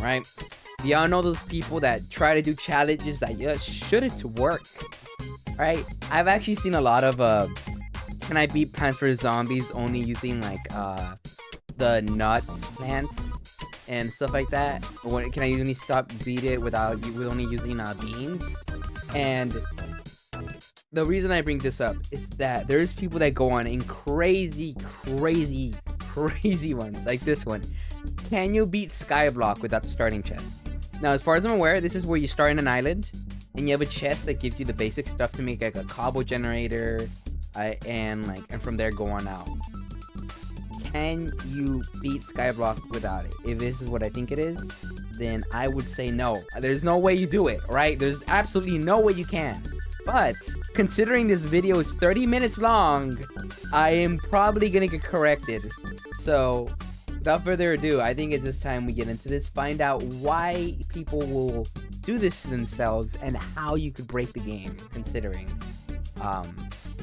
right? Y'all know those people that try to do challenges that just shouldn't work, right? I've actually seen a lot of can I beat Plants vs Zombies only using like the nuts plants and stuff like that, or can I only beat it with only using beans? And the reason I bring this up is that there's people that go on in crazy ones like this one. Can you beat Skyblock without the starting chest? Now, as far as I'm aware, this is where you start in an island and you have a chest that gives you the basic stuff to make like a cobble generator, and from there go on out. Can you beat Skyblock without it? If this is what I think it is, then I would say no. There's no way you do it, right? There's absolutely no way you can. But considering this video is 30 minutes long, I am probably gonna get corrected. So without further ado, I think it's this time we get into this, find out why people will do this to themselves and how you could break the game, considering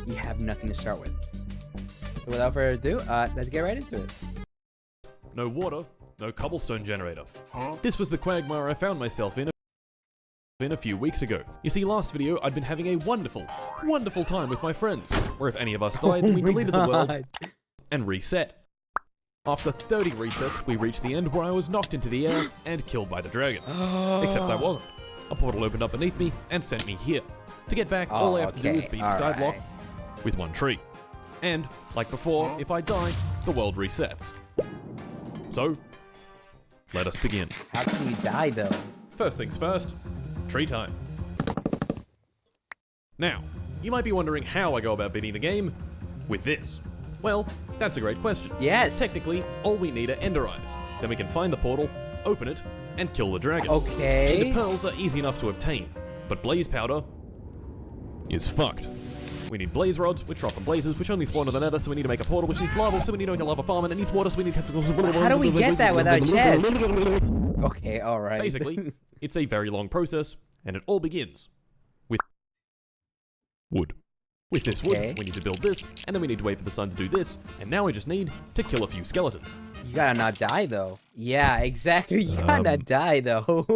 you have nothing to start with. So without further ado, let's get right into it. No water, no cobblestone generator. This was the quagmire I found myself in a few weeks ago. You see, last video I'd been having a wonderful time with my friends, where if any of us died, then we deleted the world and reset. After 30 resets, we reached the end where I was knocked into the air and killed by the dragon. Except I wasn't. A portal opened up beneath me and sent me here. To get back, all I have to do is beat Skyblock with one tree. And, like before, if I die, the world resets. So, let us begin. How can you die though? First things first, tree time. Now, you might be wondering how I go about beating the game with this. Well, that's a great question. Yes. Technically, all we need are ender eyes. Then we can find the portal, open it, and kill the dragon. Okay. Ender pearls are easy enough to obtain, but blaze powder is fucked. We need blaze rods, which drop from blazes, which only spawn in the nether, so we need to make a portal, which needs lava, so we need to make a lava farm, and it needs water, so we need to... How do we get that without chests? Okay, alright. Basically, it's a very long process, and it all begins with wood. With this wood, we need to build this, and then we need to wait for the sun to do this, and now we just need to kill a few skeletons. You gotta not die, though. Yeah, exactly. You gotta not die, though.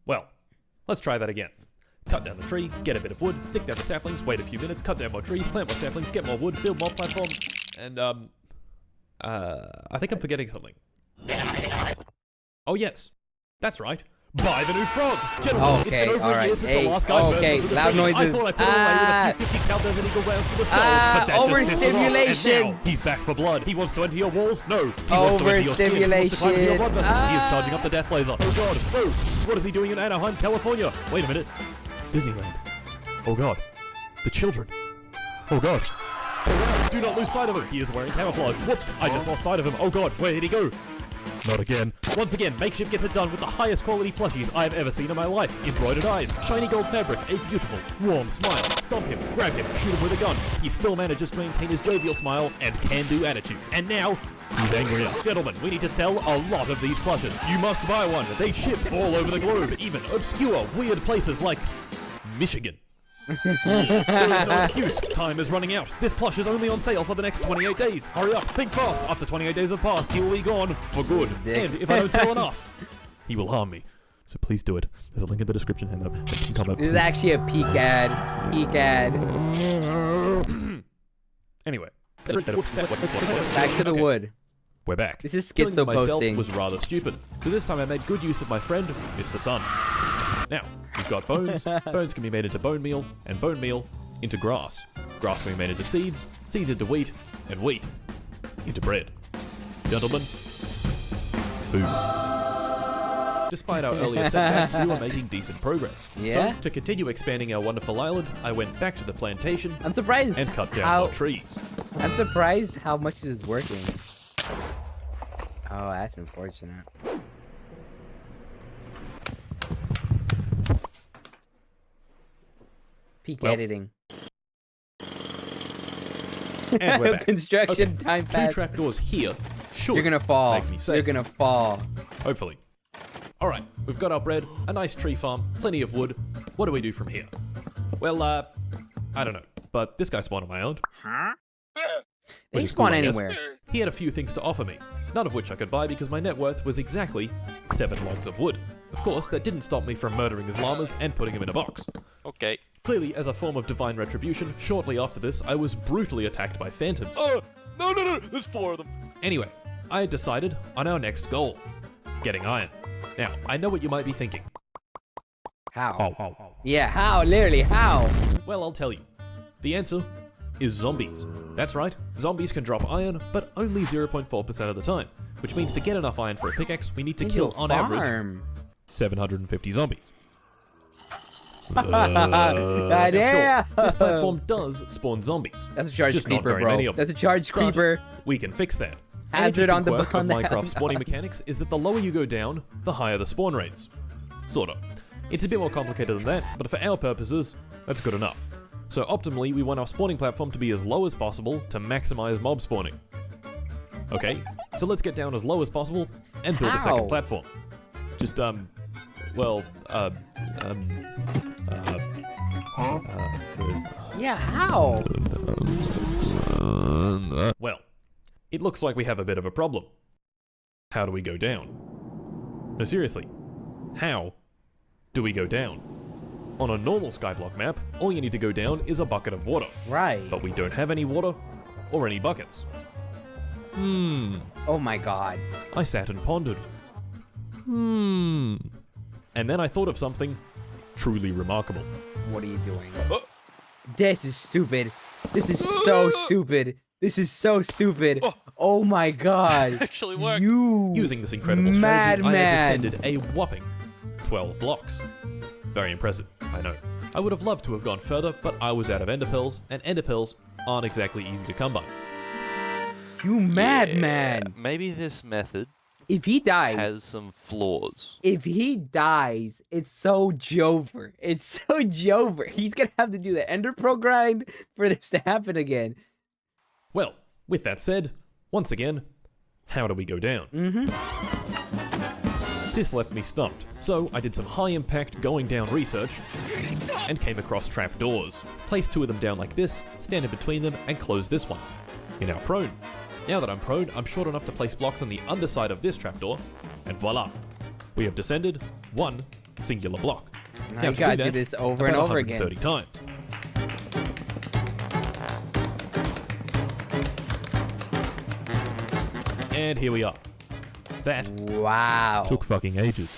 Well, let's try that again. Cut down the tree, get a bit of wood, stick down the saplings, wait a few minutes, cut down more trees, plant more saplings, get more wood, build more platform, and, I think I'm forgetting something. Oh yes, that's right. Buy the new frog! Gentlemen, okay, it's been over a year since hey, the last guy okay, burned loud noises. I thought I put it away with a few 50 counters and eagle rounds to the skull, but that just pissed him off. Overstimulation! And now, he's back for blood. He wants to enter your walls? No. He wants to enter your skin. He wants to climb into your blood vessels. He is charging up the death laser. Oh god, no! What is he doing in Anaheim, California? Wait a minute. Disneyland. Oh god. The children. Oh god. Oh god. Do not lose sight of him. He is wearing camouflage. Whoops. I just lost sight of him. Oh god. Where did he go? Not again. Once again, Makeshift gets it done with the highest quality plushies I've ever seen in my life. Embroidered eyes, shiny gold fabric, a beautiful, warm smile. Stomp him, grab him, shoot him with a gun. He still manages to maintain his jovial smile and can-do attitude. And now, he's angrier. Gentlemen, we need to sell a lot of these plushes. You must buy one. They ship all over the globe, even obscure, weird places like Michigan. There is no excuse. Time is running out. This plush is only on sale for the next 28 days. Hurry up. Think fast. After 28 days have passed, he will be gone for good. And if I don't sell enough, he will harm me. So please do it. There's a link in the description and comment. This is actually a peak ad. Peak ad. Anyway. Back to the wood. We're back. This is Killing schizo myself posting. was rather stupid. So this time I made good use of my friend, Mr. Sun. Now, we've got bones. Bones can be made into bone meal, and bone meal into grass. Grass can be made into seeds, seeds into wheat, and wheat into bread. Gentlemen, food. Despite our earlier setback, we were making decent progress. Yeah? So, to continue expanding our wonderful island, I went back to the plantation I'm surprised. and cut down more trees. I'm surprised how much this is working. Oh, that's unfortunate. Peak editing. And we're back. Construction Okay, time two pass. trapdoors here should You're gonna fall. make me safe. You're gonna fall. Hopefully. Alright, we've got our bread, a nice tree farm, plenty of wood. What do we do from here? Well, I don't know. But this guy spawned on my island. They spawn anywhere. He had a few things to offer me. none of which I could buy because my net worth was exactly 7 logs of wood. Of course, that didn't stop me from murdering his llamas and putting him in a box. Okay. Clearly, as a form of divine retribution, shortly after this, I was brutally attacked by phantoms. Oh, no, there's 4 of them. Anyway, I had decided on our next goal, getting iron. Now, I know what you might be thinking. How? Yeah, how? Literally, how? Well, I'll tell you. The answer is zombies. That's right, zombies can drop iron, but only 0.4% of the time, which means to get enough iron for a pickaxe, we need to kill, on average, 750 zombies. Yeah. Sure, this platform does spawn zombies. That's a charge just not creeper, very bro. many of them. That's a charge But creeper. we can fix that. Hazard on the quirk of on the Minecraft spawning mechanics is that the lower you go down, the higher the spawn rates. Sorta. It's a bit more complicated than that, but for our purposes, that's good enough. So optimally, we want our spawning platform to be as low as possible to maximize mob spawning. Okay, so let's get down as low as possible and build a second platform. Just, yeah, how? Well, it looks like we have a bit of a problem. How do we go down? No, seriously, how do we go down? On a normal skyblock map, all you need to go down is a bucket of water. Right. But we don't have any water or any buckets. Oh my god. I sat and pondered. And then I thought of something truly remarkable. What are you doing? This is stupid. This is so stupid. This is so stupid. Oh my god. Actually worked. Using this incredible strategy, I have descended a whopping 12 blocks. Very impressive, I know. I would have loved to have gone further, but I was out of ender pearls, and ender pearls aren't exactly easy to come by. You madman. Maybe this method If he dies, has some flaws. if he dies, it's so Jover. It's so Jover. He's gonna have to do the Ender Pro grind for this to happen again. Well, with that said, once again, how do we go down? This left me stumped, so I did some high-impact going down research and came across trapdoors. Placed 2 of them down like this, stand in between them, and close this one. You're now prone. Now that I'm prone, I'm short enough to place blocks on the underside of this trapdoor, and voila! We have descended 1 singular block. Now you gotta do this over and over again. 30 times. And here we are. That Wow. took fucking ages.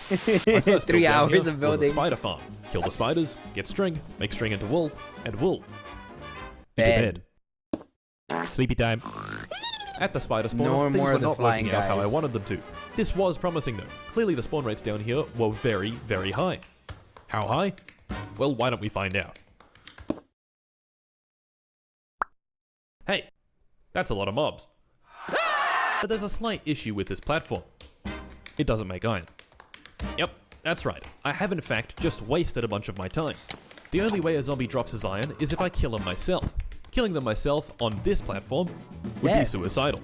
My first 3 build down hours here of was a building. spider farm. Kill the spiders, get string, make string into wool, and wool into Bed. bed. Sleepy time. At the spider spawn, No things more were of the not flying working out how I guys. wanted them to. This was promising though. Clearly the spawn rates down here were very, very high. How high? Well, why don't we find out? Hey, that's a lot of mobs. But there's a slight issue with this platform. It doesn't make iron. Yep, that's right. I have in fact just wasted a bunch of my time. The only way a zombie drops his iron is if I kill him myself. Killing them myself on this platform would be suicidal.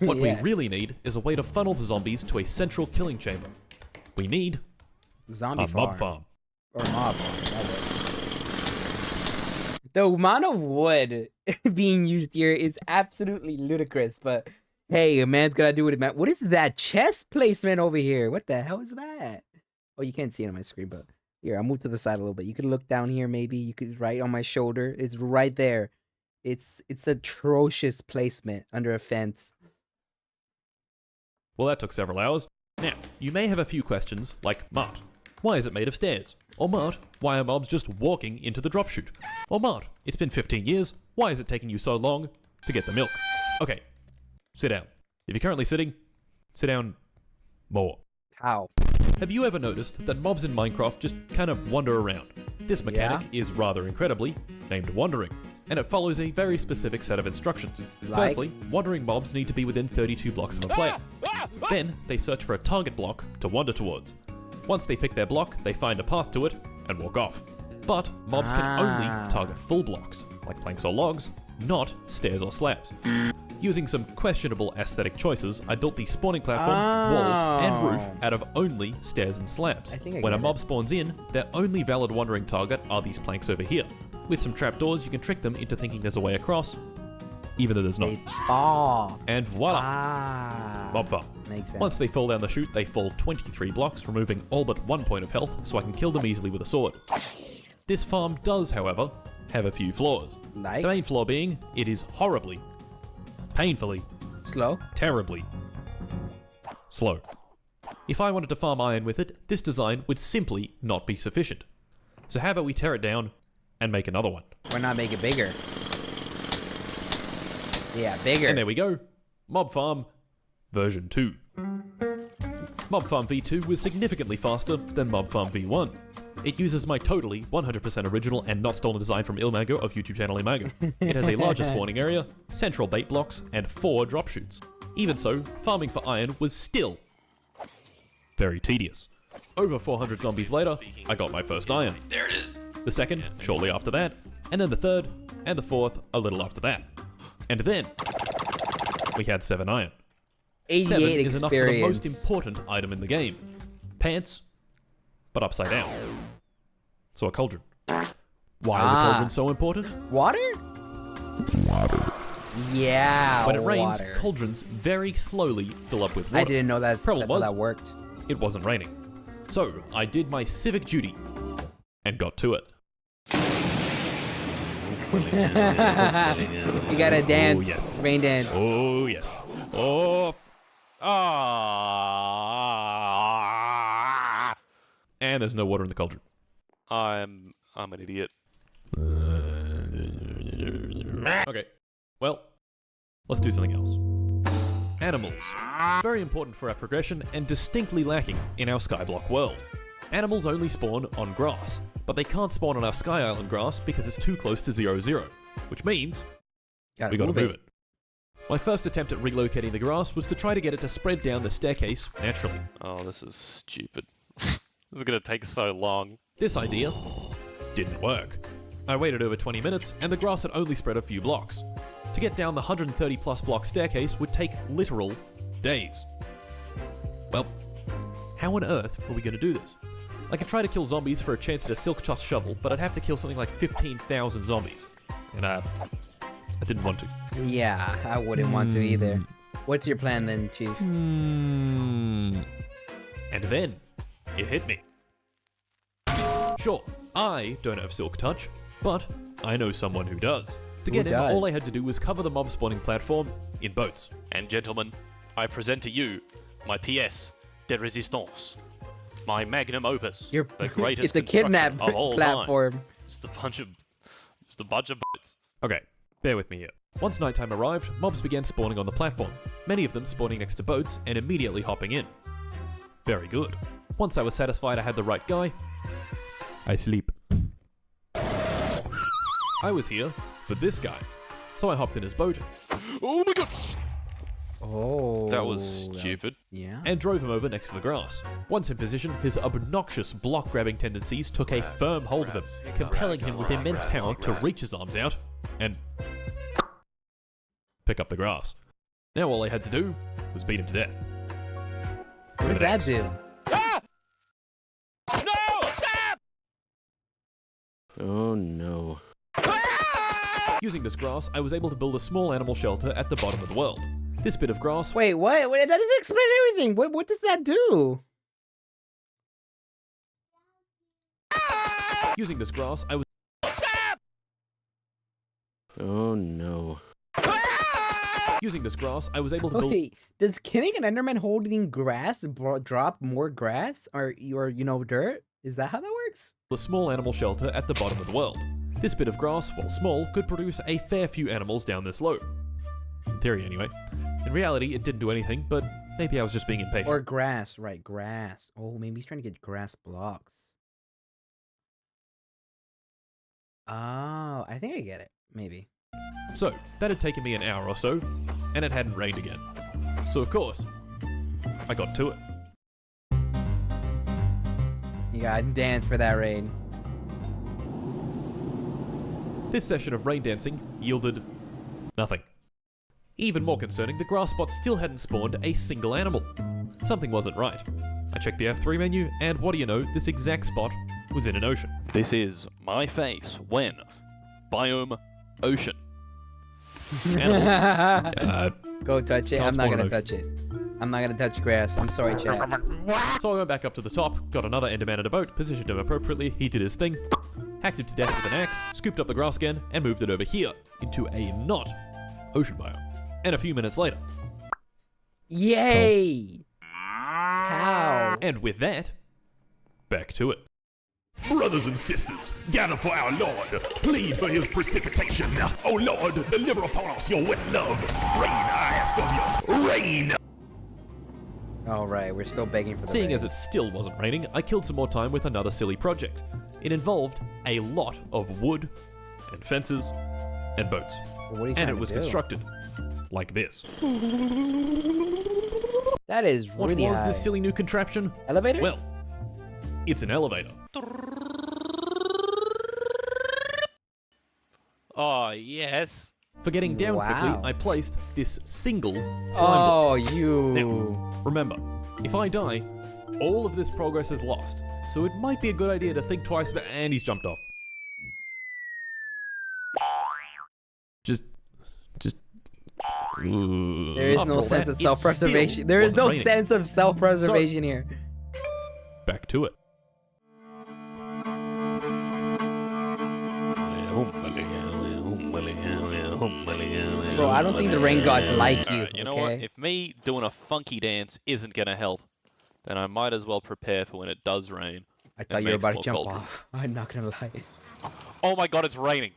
What we really need is a way to funnel the zombies to a central killing chamber. We need Zombie a mob farm. Or mob farm. The amount of wood being used here is absolutely ludicrous, but hey, a man's gotta do what it meant. What is that chest placement over here? What the hell is that? Oh, you can't see it on my screen, but here, I'll move to the side a little bit. You could look down here, maybe. You could right on my shoulder. It's right there. It's atrocious placement under a fence. Well, that took several hours. Now, you may have a few questions, like, Mart, why is it made of stairs? Or Mart, why are mobs just walking into the drop chute? Or Mart, it's been 15 years, why is it taking you so long to get the milk? Okay, sit down. If you're currently sitting, sit down more. How? Have you ever noticed that mobs in Minecraft just kind of wander around? This mechanic is rather incredibly named wandering, and it follows a very specific set of instructions. Like? Firstly, wandering mobs need to be within 32 blocks of a player. Then, they search for a target block to wander towards. Once they pick their block, they find a path to it and walk off. But mobs can only target full blocks, like planks or logs, not stairs or slabs. Using some questionable aesthetic choices, I built the spawning platform, walls, and roof out of only stairs and slabs. When a mob spawns in, their only valid wandering target are these planks over here. With some trapdoors, you can trick them into thinking there's a way across, even though there's not. They fall. And voila! Ah. Mob farm. Makes sense. Once they fall down the chute, they fall 23 blocks, removing all but 1 point of health, so I can kill them easily with a sword. This farm does, however, have a few flaws. Like? The main flaw being, it is horribly, painfully, Slow? terribly slow. If I wanted to farm iron with it, this design would simply not be sufficient. So how about we tear it down and make another one? Why not make it bigger? Yeah, bigger. And there we go. Mob Farm version 2. Mob Farm V2 was significantly faster than Mob Farm V1. It uses my totally 100% original and not stolen design from Ilmago of YouTube channel Ilmago. It has a larger spawning area, central bait blocks, and 4 drop chutes. Even so, farming for iron was still very tedious. Over 400 zombies later, I got my first iron. There it is. The second, shortly after that, and then the third, and the fourth, a little after that. And then, we had 7 iron. 88 7 is enough for the most experience. important item in the game. Pants, but upside down. So a cauldron. Why is a cauldron so important? Water? Yeah, When it rains, water. cauldrons very slowly fill up with water. I didn't know that's how that worked. It wasn't raining. So, I did my civic duty and got to it. You gotta dance. Oh, yes. Rain dance. Oh, yes. Oh. Ah. And there's no water in the cauldron. I'm an idiot. Okay. Well, let's do something else. Animals. Very important for our progression and distinctly lacking in our Skyblock world. Animals only spawn on grass, but they can't spawn on our Sky Island grass because it's too close to 0-0, which means we gotta move it. My first attempt at relocating the grass was to try to get it to spread down the staircase naturally. Oh, this is stupid. This is gonna take so long. This idea didn't work. I waited over 20 minutes and the grass had only spread a few blocks. To get down the 130 plus block staircase would take literal days. Well, how on earth were we going to do this? I could try to kill zombies for a chance at a silk touch shovel, but I'd have to kill something like 15,000 zombies. And I didn't want to. Yeah, I wouldn't want to either. What's your plan then, Chief? And then, it hit me. Sure, I don't have silk touch, but I know someone who does. To get in, all I had to do was cover the mob spawning platform in boats. And gentlemen, I present to you my pièce de résistance, my magnum opus, the greatest it's a kidnap construction of all platform. time. Just a bunch of boats. Okay, bear with me here. Once nighttime arrived, mobs began spawning on the platform, many of them spawning next to boats and immediately hopping in. Very good. Once I was satisfied I had the right guy, I sleep. I was here for this guy, so I hopped in his boat. Oh my god! Oh. That was stupid. Yeah. And drove him over next to the grass. Once in position, his obnoxious block-grabbing tendencies took a firm hold of him, compelling him with immense power to reach his arms out and pick up the grass. Now all I had to do was beat him to death. What does that do? Ah! No! Stop! Oh no. Using this grass, I was able to build a small animal shelter at the bottom of the world. This bit of grass... Wait, what? That doesn't explain everything. What does that do? Using this grass, I was... Oh no. Using this grass, I was able to build... Wait, does killing an Enderman holding grass drop more grass or dirt? Is that how that works? a small animal shelter at the bottom of the world. This bit of grass, while small, could produce a fair few animals down this slope. In theory, anyway. In reality, it didn't do anything, but maybe I was just being impatient. Or grass, right, grass. Oh, maybe he's trying to get grass blocks. Oh, I think I get it. Maybe. So, that had taken me an hour or so, and it hadn't rained again. So, of course, I got to it. You gotta dance for that rain. This session of rain dancing yielded nothing. Even more concerning, the grass spot still hadn't spawned a single animal. Something wasn't right. I checked the F3 menu, and what do you know, this exact spot was in an ocean. This is my face when biome ocean. animals. Go touch it. Can't I'm not spawn gonna an touch it. I'm not gonna touch grass. I'm sorry, chat. So I went back up to the top, got another Enderman in a boat, positioned him appropriately, he did his thing, hacked him to death with an axe, scooped up the grass again, and moved it over here into a not ocean biome. And a few minutes later. Yay! How? And with that, back to it. Brothers and sisters, gather for our Lord. Plead for his precipitation. Oh Lord, deliver upon us your wet love. Rain, I ask of you. Rain! Alright, we're still begging for the Seeing rain. as it still wasn't raining, I killed some more time with another silly project. It involved a lot of wood, and fences, and boats. What are you And trying it to was do? constructed like this. That is What really was high. this silly new contraption? Elevator? Well, it's an elevator. Oh, yes. For getting down quickly, Wow. I placed this single slime Oh, block. you. Now, remember, if I die, all of this progress is lost. So it might be a good idea to think twice about. And he's jumped off. Just. There is no sense of it self-preservation. still There is no wasn't raining. sense of self-preservation here. Back to it. Bro, I don't think the rain gods like you, Alright, you know what? okay? If me doing a funky dance isn't gonna help, then I might as well prepare for when it does rain. I thought you were makes about to more jump cauldrons. off. I'm not gonna lie. Oh my god, it's raining!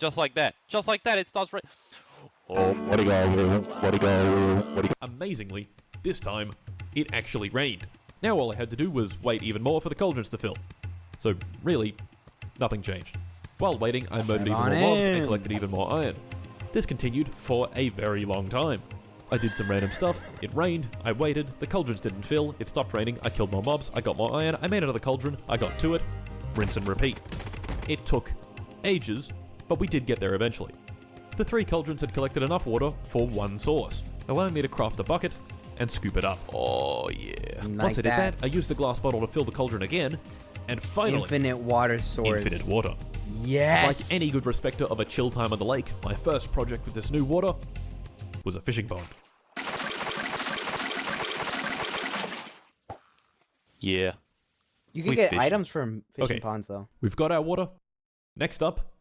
Just like that. Just like that, it starts raining. Oh, what do you go? Amazingly, this time, it actually rained. Now all I had to do was wait even more for the cauldrons to fill. So, really, nothing changed. While waiting, I murdered even on more mobs and in. collected even more iron. This continued for a very long time. I did some random stuff, it rained, I waited, the cauldrons didn't fill, it stopped raining, I killed more mobs, I got more iron, I made another cauldron, I got to it, rinse and repeat. It took ages, but we did get there eventually. The 3 cauldrons had collected enough water for one source, allowing me to craft a bucket and scoop it up. Oh, yeah. Once I did that, I used the glass bottle to fill the cauldron again, and finally, Infinite water source. infinite water. Yes. Like any good respecter of a chill time on the lake, my first project with this new water was a fishing pond. Yeah. You can we get fish. items from fishing Okay. ponds though. We've got our water. Next up,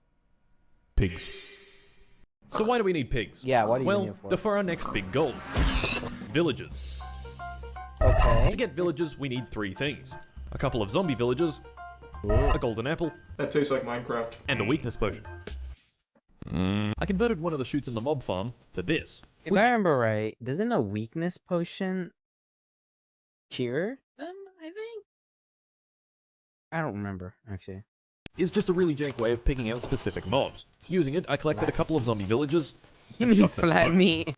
pigs. So why do we need pigs? Yeah, what do you well, need it for? they're for our next big goal. Villages. Okay. To get villages, we need 3 things. A couple of zombie villages, a golden apple, That tastes like Minecraft. and a weakness potion. I converted one of the shoots in the mob farm to this. If I remember right, doesn't a weakness potion cure them? I think. I don't remember actually. Is just a really jank way of picking out specific mobs. Using it, I collected a couple of zombie villages, You mean flat meat?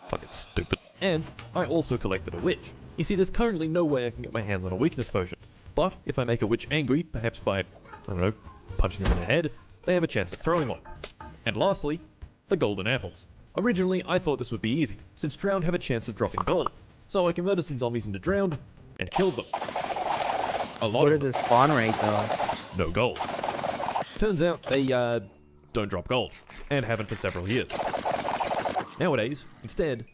Fucking stupid. and I also collected a witch. You see, there's currently no way I can get my hands on a weakness potion. But if I make a witch angry, perhaps by, I don't know, punching them in the head, they have a chance of throwing one. And lastly, the golden apples. Originally, I thought this would be easy, since drowned have a chance of dropping gold. So I converted some zombies into drowned, and killed them. A lot What of are them, the spawn rate though? no gold. Turns out they, don't drop gold, and haven't for several years. Nowadays, instead,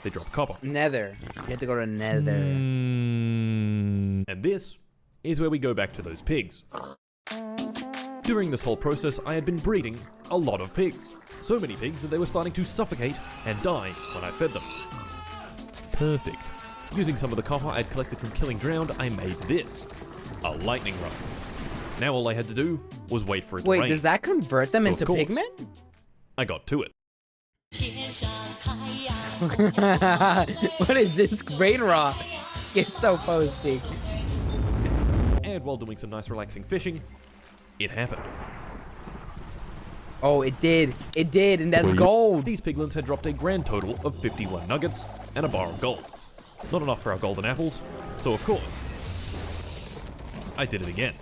they drop copper. Nether. You have to go to Nether. And this is where we go back to those pigs. During this whole process, I had been breeding a lot of pigs. So many pigs that they were starting to suffocate and die when I fed them. Perfect. Using some of the copper I'd collected from killing drowned, I made this. A lightning rod. Now all I had to do was wait for it to Wait, rain. does that convert them So, into of course, pigmen? I got to it. What is this brain rot? It's so posty. And while doing some nice relaxing fishing, it happened. Oh, it did. It did, and that's gold. These piglins had dropped a grand total of 51 nuggets and a bar of gold. Not enough for our golden apples, so of course, I did it again.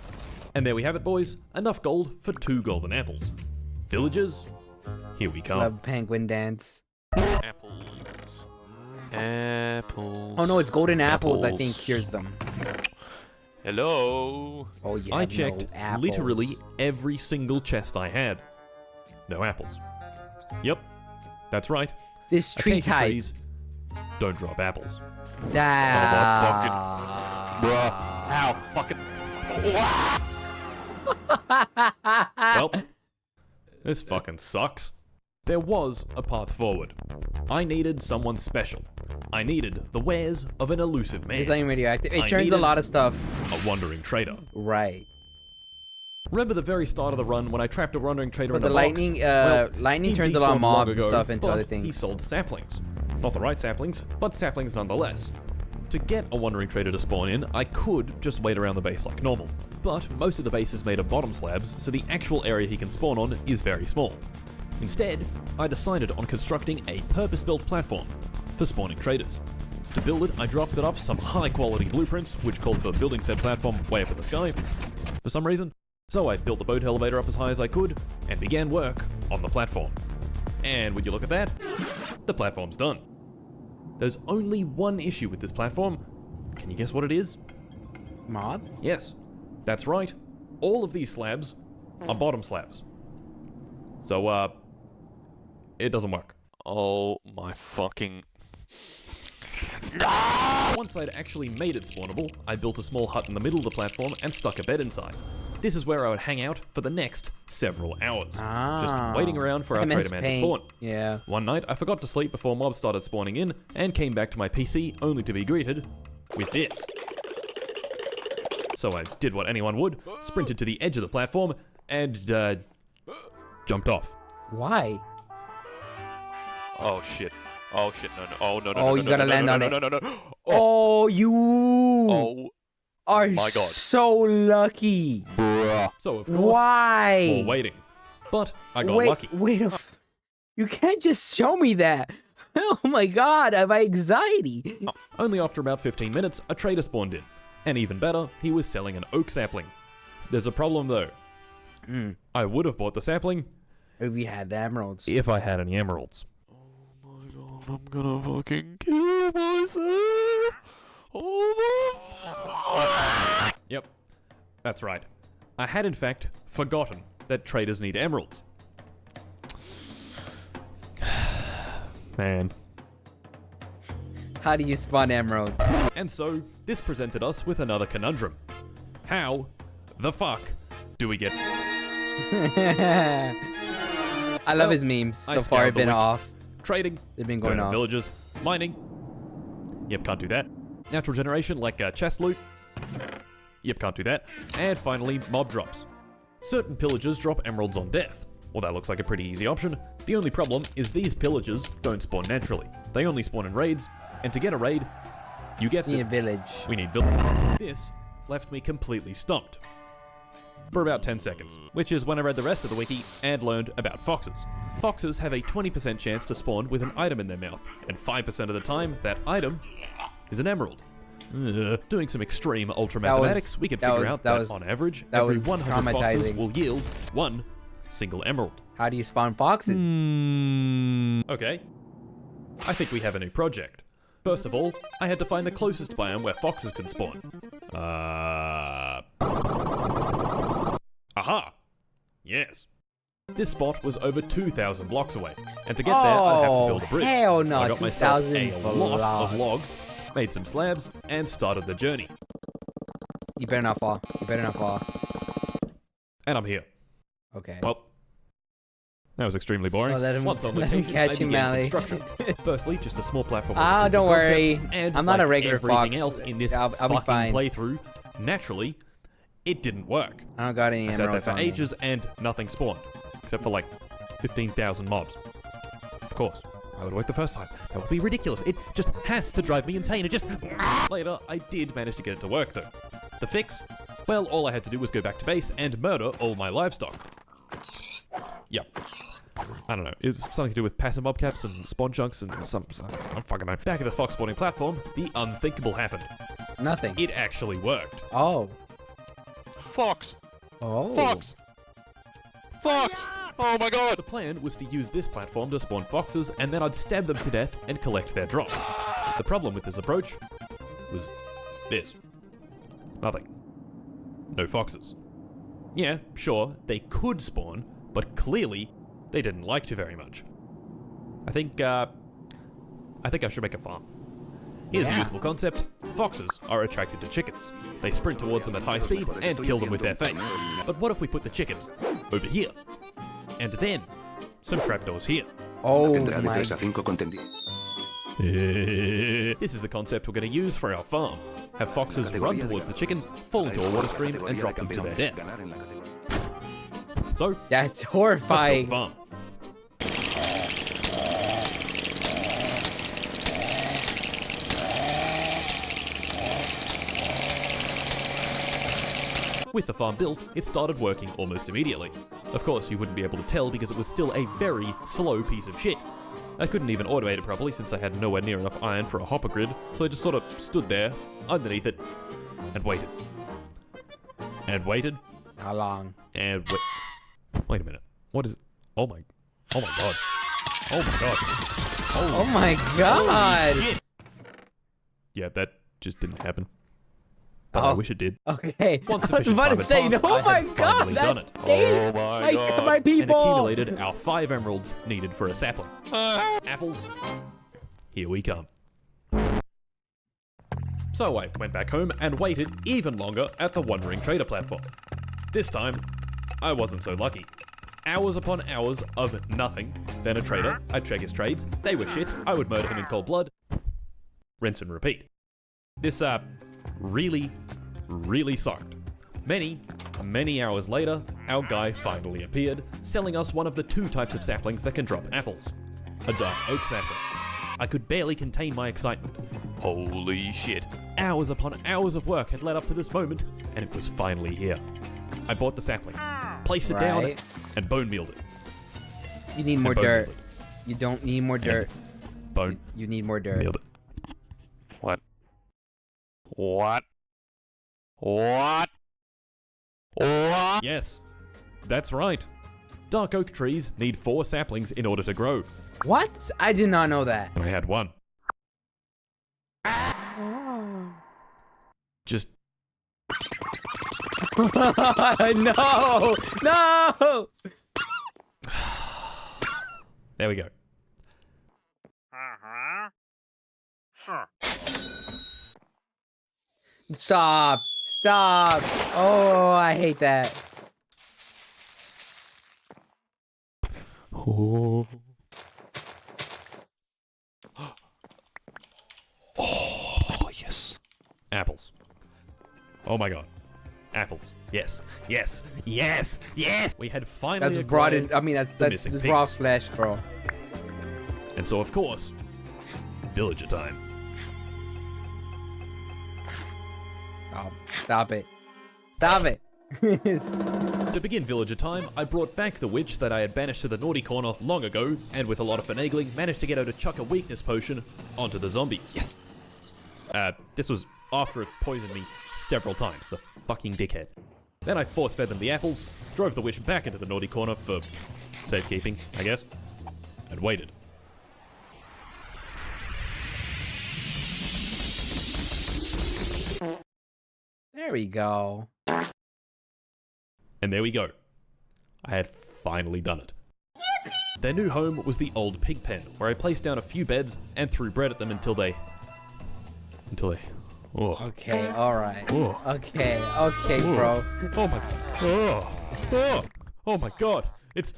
And there we have it, boys. Enough gold for 2 golden apples. Villagers, here we come. Love penguin dance. Apples. Apples. Oh no, it's golden apples. I Apples. think cures them. Hello. Oh yeah. I checked no apples. literally every single chest I had. No apples. Yep, that's right. This tree Acacia type. trees don't drop apples. Bruh. Ow. Fucking. Well, this fucking sucks. There was a path forward. I needed someone special. I needed the wares of an elusive man. It's not even radioactive. It I turns a needed lot of stuff. a wandering trader. Right. Remember the very start of the run when I trapped a wandering trader But in the a lightning, box? Well, lightning he turns a lot of despawned long mobs and ago, stuff into but other things. He sold saplings. Not the right saplings, but saplings nonetheless. To get a wandering trader to spawn in, I could just wait around the base like normal. But most of the base is made of bottom slabs, so the actual area he can spawn on is very small. Instead, I decided on constructing a purpose-built platform for spawning traders. To build it, I drafted up some high-quality blueprints, which called for building said platform way up in the sky, for some reason. So I built the boat elevator up as high as I could, and began work on the platform. And would you look at that? The platform's done. There's only one issue with this platform. Can you guess what it is? Mobs? Yes, that's right. All of these slabs are bottom slabs. So, it doesn't work. Oh my fucking. Once I'd actually made it spawnable, I built a small hut in the middle of the platform and stuck a bed inside. This is where I would hang out for the next several hours, just waiting around for our trader man to spawn. Yeah. One night, I forgot to sleep before mobs started spawning in, and came back to my PC only to be greeted with this. So I did what anyone would, sprinted to the edge of the platform, and, jumped off. Why? Oh shit. Oh shit. No, no. Oh no, no. Oh, no, you no, gotta no, land no, on no, it. No, no, no, no. Oh, you Oh are my God. so lucky. bruh. So, of course, Why? more waiting. But I got wait, lucky. Wait, you can't just show me that. Oh my God, I have anxiety. Only after about 15 minutes, a trader spawned in. And even better, he was selling an oak sapling. There's a problem though. I would have bought the sapling If we had the emeralds. if I had any emeralds. Oh my God, I'm gonna fucking kill myself. Oh my. Yep, that's right. I had in fact forgotten that traders need emeralds. Man. How do you spawn emeralds? And so, this presented us with another conundrum. How the fuck do we get... I love his memes. I So far, scoured I've the been wiki. off. Trading, They've been going burning off. villages, mining. Yep, can't do that. Natural generation like chest loot. Yep, can't do that. And finally, mob drops. Certain pillagers drop emeralds on death. Well, that looks like a pretty easy option. The only problem is these pillagers don't spawn naturally. They only spawn in raids, and to get a raid, you guessed Need a it, village. we need village. This left me completely stumped. For about 10 seconds, which is when I read the rest of the wiki and learned about foxes. Foxes have a 20% chance to spawn with an item in their mouth, and 5% of the time, that item is an emerald. Doing some extreme ultra mathematics, we can figure out that on average, every 100 foxes will yield one single emerald. How do you spawn foxes? Okay. I think we have a new project. First of all, I had to find the closest biome where foxes can spawn. Aha! Yes. This spot was over 2,000 blocks away, and to get there, I'd have to build a bridge. Hell no, I got myself 2,000 a lot of blocks. logs, made some slabs, and started the journey. You better not fall. You better not fall. And I'm here. Okay. Well, that was extremely boring. Oh, let him- Once on let him location, catch I him, began Mally. construction. Firstly, just a small platform. Ah, was a don't proof of worry. concept, and I'm not a like regular everything fox. else in this I'll be fucking fine. playthrough, naturally, it didn't work. I don't got any I sat there emeralds for on me. ages and nothing spawned, except for like 15,000 mobs. Of course, I would work the first time. That would be ridiculous. It just has to drive me insane. It just... Later, I did manage to get it to work though. The fix? Well, all I had to do was go back to base and murder all my livestock. Yep. I don't know. It was something to do with passive mob caps and spawn chunks and some I don't fucking know. Back at the fox spawning platform, the unthinkable happened. Nothing. It actually worked. Oh. Fox. Oh. Fox. Fox. Oh my God. The plan was to use this platform to spawn foxes, and then I'd stab them to death and collect their drops. The problem with this approach was this. Nothing. No foxes. Yeah, sure, they could spawn, but clearly they didn't like to very much. I think I should make a farm. Here's a useful concept. Foxes are attracted to chickens. They sprint towards them at high speed and kill them with their face. But what if we put the chicken over here? And then some trapdoors here. Oh my. This is the concept we're going to use for our farm. Have foxes run towards the chicken, fall into a water stream, and drop them to their death. So, That's let's horrifying. build a farm. With the farm built, it started working almost immediately. Of course, you wouldn't be able to tell because it was still a very slow piece of shit. I couldn't even automate it properly since I had nowhere near enough iron for a hopper grid, so I just sort of stood there, underneath it, and waited. And waited. How long? And wait a minute. What is it? Oh my god. Oh my god. Oh my god! Shit. Yeah, that just didn't happen. But I wish it did. Okay. Once I was sufficient about time to had say, passed, oh I my had god, finally done that's it. Oh my god. my And people! accumulated our 5 emeralds needed for a sapling. Apples, here we come. So I went back home and waited even longer at the Wandering Trader platform. This time, I wasn't so lucky. Hours upon hours of nothing. Then a trader, I'd check his trades, they were shit, I would murder him in cold blood. Rinse and repeat. This, really sucked. Many hours later, our guy finally appeared, selling us one of the 2 types of saplings that can drop apples. A dark oak sapling. I could barely contain my excitement. Holy shit. Hours upon hours of work had led up to this moment, and it was finally here. I bought the sapling, placed it down, Right. and bone mealed it. You need more And bone dirt. mealed it. You don't need more dirt. Bone You need more dirt. mealed it. What? What? What? What? Yes, that's right. Dark oak trees need 4 saplings in order to grow. What? I did not know that. I had 1. Just No! No! there we go. Stop! Stop! Oh, I hate that. Oh. Oh, yes. Apples. Oh my god. Apples. Yes. Yes. Yes. Yes. We had finally That's brought acquired in. I mean, that's missing raw piece. flesh, bro. And so, of course, villager time. Oh, stop it. Stop it. To begin villager time, I brought back the witch that I had banished to the naughty corner long ago, and with a lot of finagling, managed to get her to chuck a weakness potion onto the zombies. Yes. This was after it poisoned me several times, the fucking dickhead. Then I force-fed them the apples, drove the witch back into the naughty corner for safekeeping, I guess, and waited. There we go. And there we go. I had finally done it. Their new home was the old pig pen, where I placed down a few beds and threw bread at them until they... Oh. Okay, alright. Oh. Okay, bro. Oh my... Oh my god! It's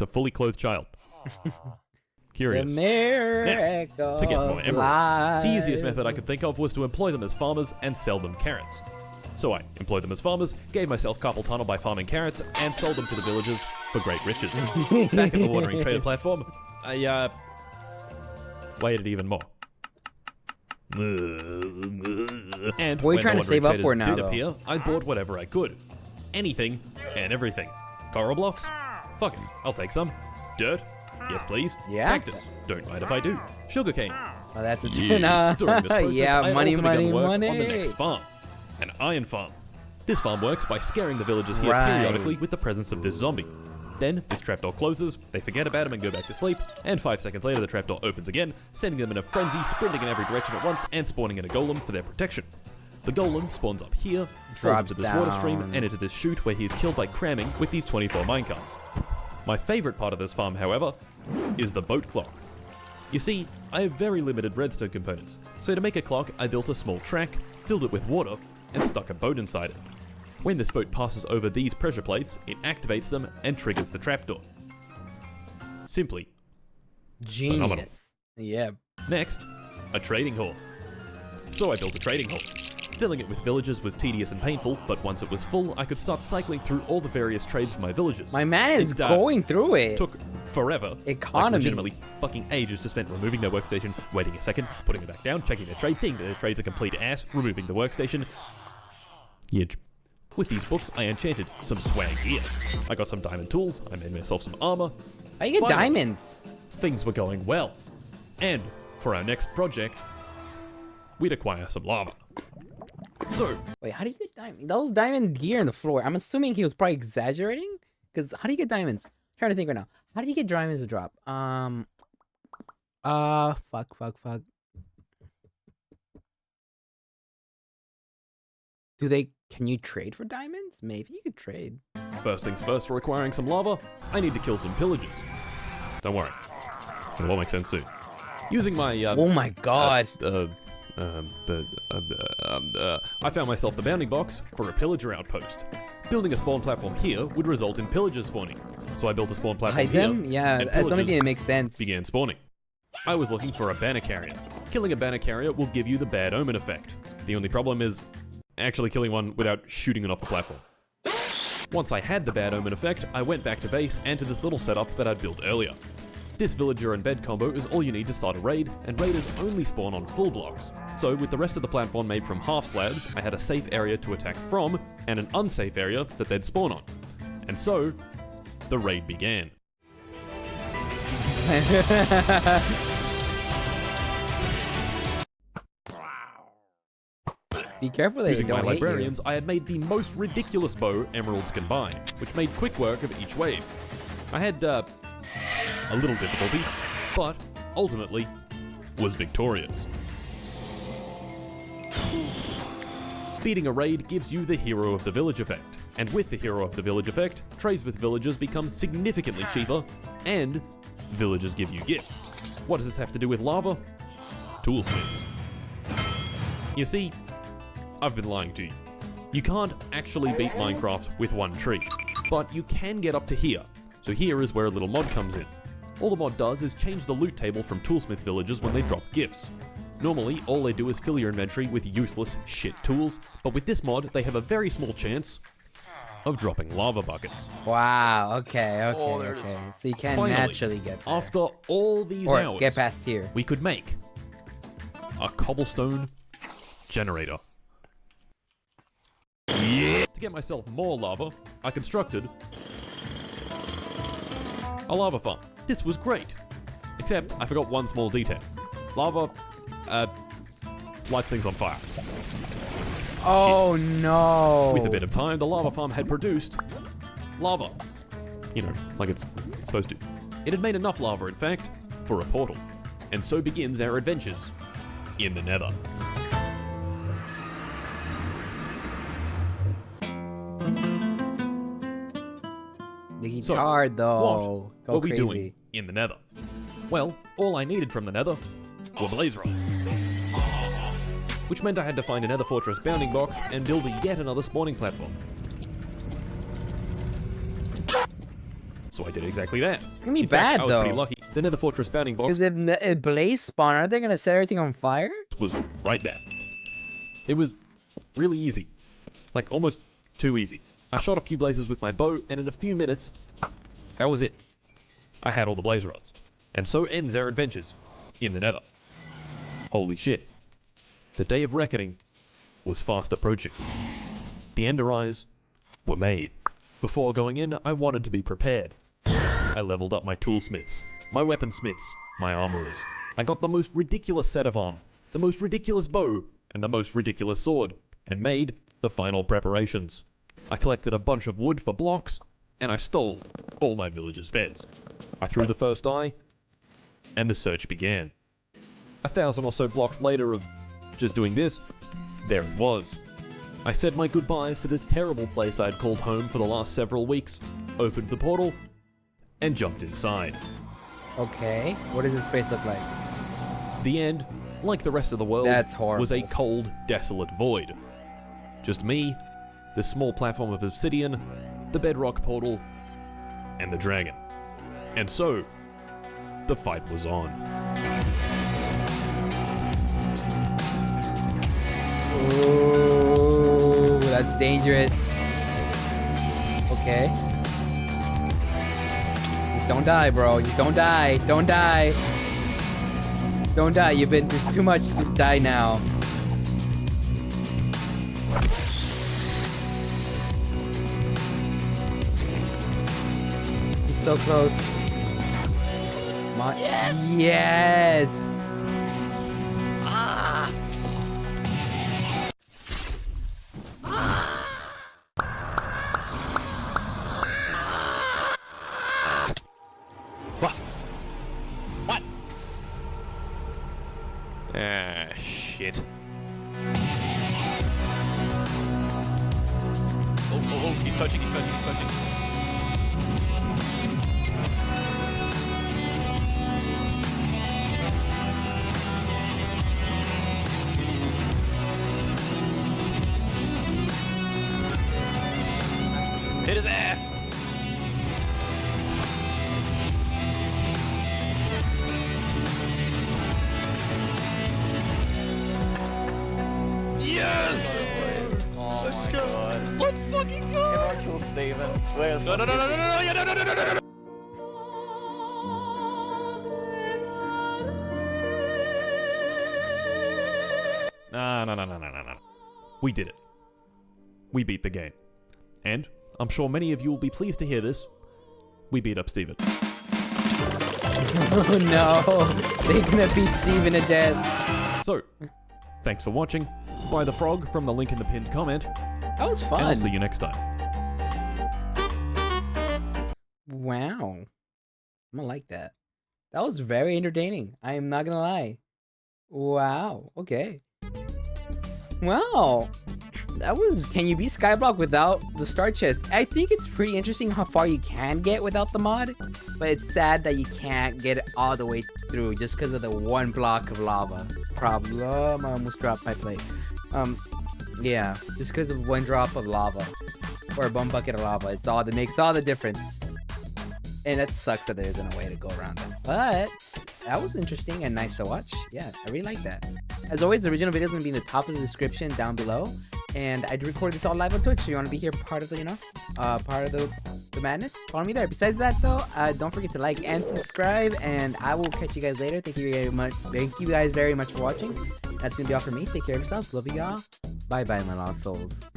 a fully clothed child. Curious. The miracle To get more of emeralds, life. the easiest method I could think of was to employ them as farmers and sell them carrots. So I employed them as farmers, gave myself carpal tunnel by farming carrots, and sold them to the villagers for great riches. Back at the Wandering Trader platform, I waited even more. And What are you when trying the to save Wandering up for Traders now, did though? appear, I bought whatever I could. Anything and everything. Coral blocks? Fuck it, I'll take some. Dirt? Yes, please. Yeah? Cactus? Don't mind if I do. Sugarcane? Oh, that's a Yes. During this process, yeah, I money, also money, began work money. on the next farm, an iron farm. This farm works by scaring the villagers here Right. periodically with the presence of this zombie. Then, this trapdoor closes, they forget about him and go back to sleep, and 5 seconds later the trapdoor opens again, sending them in a frenzy, sprinting in every direction at once, and spawning in a golem for their protection. The golem spawns up here, falls Drops into this water stream, down. and into this chute where he is killed by cramming with these 24 minecarts. My favorite part of this farm, however, is the boat clock. You see, I have very limited redstone components, so to make a clock, I built a small track, filled it with water, and stuck a boat inside it. When this boat passes over these pressure plates, it activates them and triggers the trapdoor. Simply phenomenal. Genius. Yeah. Next, a trading hall. So I built a trading hall. Filling it with villagers was tedious and painful, but once it was full, I could start cycling through all the various trades for my villagers. My man is It, going through it. Took forever. Economy. Like legitimately fucking ages to spend removing their workstation, waiting a second, putting it back down, checking their trade, seeing that their trade's a complete ass, removing the workstation. Yidge. With these books, I enchanted some swag gear. I got some diamond tools, I made myself some armor. How you get Finally, diamonds? Things were going well. And for our next project, we'd acquire some lava. So, Wait, how do you get diamonds? Those diamond gear on the floor. I'm assuming he was probably exaggerating. Because how do you get diamonds? I'm trying to think right now. How do you get diamonds to drop? Fuck. Can you trade for diamonds? Maybe you could trade. first things first, for acquiring some lava, I need to kill some pillagers. Don't worry. It'll all make sense soon. Using my, Oh my god. I found myself the bounding box for a pillager outpost. Building a spawn platform here would result in pillagers spawning. So I built a spawn platform Hide here, them? Yeah, and that's the only pillagers thing that makes sense. began spawning. I was looking for a banner carrier. Killing a banner carrier will give you the bad omen effect. The only problem is actually killing one without shooting it off the platform. Once I had the bad omen effect, I went back to base and to this little setup that I'd built earlier. This villager and bed combo is all you need to start a raid, and raiders only spawn on full blocks. So with the rest of the platform made from half slabs, I had a safe area to attack from, and an unsafe area that they'd spawn on. And so, the raid began. Be careful that you Using my don't hit you. librarians, I had made the most ridiculous bow emeralds can buy, which made quick work of each wave. I had, a little difficulty, but ultimately was victorious. Beating a raid gives you the Hero of the Village effect, and with the Hero of the Village effect, trades with villagers become significantly cheaper, and villagers give you gifts. What does this have to do with lava? Toolsmiths. You see, I've been lying to you. You can't actually beat Minecraft with one tree, but you can get up to here. So here is where a little mod comes in. All the mod does is change the loot table from toolsmith villagers when they drop gifts. Normally, all they do is fill your inventory with useless shit tools, but with this mod, they have a very small chance of dropping lava buckets. Wow, okay. So you can Finally, naturally get there. After all these Or hours, get past here. we could make a cobblestone generator. Yeah. To get myself more lava, I constructed a lava farm. This was great. Except I forgot one small detail. Lava, lights things on fire. Oh no. With a bit of time, the lava farm had produced lava. You know, like it's supposed to. It had made enough lava, in fact, for a portal. And so begins our adventures in the Nether. The guitar though. What Go were we crazy. doing in the Nether? Well, all I needed from the Nether were blaze rods. Which meant I had to find a Nether Fortress bounding box and build yet another spawning platform. So I did exactly that. It's gonna be In fact, bad I was pretty though. lucky. The Nether Fortress bounding box Because if blaze spawn, aren't they gonna set everything on fire? was right there. It was really easy. Like, almost too easy. I shot a few blazes with my bow, and in a few minutes, that was it. I had all the blaze rods. And so ends our adventures in the Nether. Holy shit. The day of reckoning was fast approaching. The Ender Eyes were made. Before going in, I wanted to be prepared. I leveled up my toolsmiths, my weaponsmiths, my armorers. I got the most ridiculous set of armor, the most ridiculous bow, and the most ridiculous sword, and made the final preparations. I collected a bunch of wood for blocks, and I stole all my villagers' beds. I threw the first eye, and the search began. 1,000 or so blocks later of just doing this, there it was. I said my goodbyes to this terrible place I'd called home for the last several weeks, opened the portal, and jumped inside. Okay, what does this place look like? The end, like the rest of the world, That's horrible. was a cold, desolate void. Just me, this small platform of obsidian, the bedrock portal, and the dragon. And so, the fight was on. Ooh, that's dangerous. Okay. Just don't die, bro. Just don't die. Don't die. Don't die. You've been there's too much to die now. He's so close. Yes. What? Ah, shit. Oh, he's touching. Hit his ass! Yes! Oh Let's my go! God. Let's fucking go! Get our kill, Steven. Swear. No, yeah, no. No. We did it. We beat the game. And, I'm sure many of you will be pleased to hear this, we beat up Steven. Oh no. They're gonna beat Steven to death. So, thanks for watching. Buy the frog from the link in the pinned comment. That was fun. And I'll see you next time. Wow. I'm gonna like that. That was very entertaining. I am not gonna lie. Wow. Okay. Wow. That was Can You Beat Skyblock Without the Star Chest. I think it's pretty interesting how far you can get without the mod, but it's sad that you can't get it all the way through just because of the one block of lava problem. I almost dropped my plate. Yeah, just because of one drop of lava or one bucket of lava. It's all that makes all the difference. And that sucks that there isn't a way to go around it. But that was interesting and nice to watch. Yeah, I really like that. As always, the original video is going to be in the top of the description down below. And I do record this all live on Twitch, so you want to be here part of the, part of the madness? Follow me there. Besides that, though, don't forget to like and subscribe, and I will catch you guys later. Thank you very much. Thank you guys very much for watching. That's going to be all for me. Take care of yourselves. Love you all. Bye-bye, my lost souls.